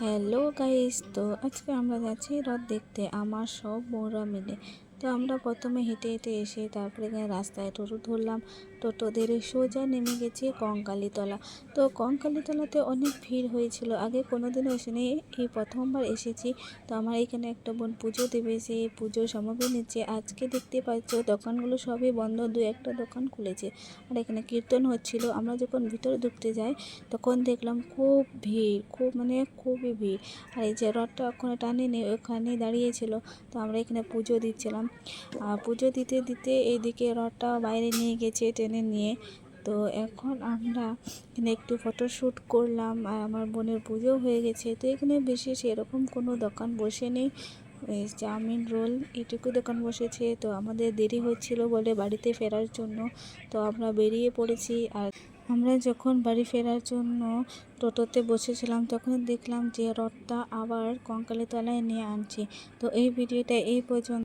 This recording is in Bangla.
হ্যালো গাইস, তো আজকে আমরা যাচ্ছি রথ দেখতে আমার সব বউরা মিলে। তো আমরা প্রথমে হেঁটে হেঁটে এসে তারপরে এখানে রাস্তায় টোটো ধরলাম। টোটো ধরে সোজা নেমে গেছি কঙ্কালীতলা। তো কঙ্কালীতলাতে অনেক ভিড় হয়েছিল, আগে কোনোদিনও এসেনি, এই প্রথমবার এসেছি। তো আমার এখানে একটা বোন পুজো দেবে, সেই পুজোর সামগ্রী নিচ্ছে। আজকে দেখতে পাচ্ছ দোকানগুলো সবই বন্ধ, দু একটা দোকান খুলেছে। আর এখানে কীর্তন হচ্ছিল। আমরা যখন ভিতরে ঢুকতে যাই তখন দেখলাম খুব ভিড়, খুবই ভিড়। আর এই যে রথটা ওখানে টানেনি, ওখানে দাঁড়িয়েছিল। তো আমরা এখানে পুজো দিচ্ছিলাম। আর পুজো দিতে দিতে এইদিকে রথটা বাইরে নিয়ে গেছে টেনে নিয়ে। তো এখন আমরা এখানে একটু ফটোশ্যুট করলাম, আর আমার বোনের পুজো হয়ে গেছে। তো এখানে বেশি সেরকম কোনো দোকান বসেনি, এই চাউমিন রোল এটুকু দোকান বসেছে। তো আমাদের দেরি হচ্ছিল বলে বাড়িতে ফেরার জন্য তো আমরা বেরিয়ে পড়েছি। আর আমরা যখন বাড়ি ফেরার জন্য টোটোতে বসেছিলাম তখন দেখলাম যে রথটা আবার কঙ্কালীতলায় নিয়ে আনছে। তো এই ভিডিওটা এই পর্যন্ত।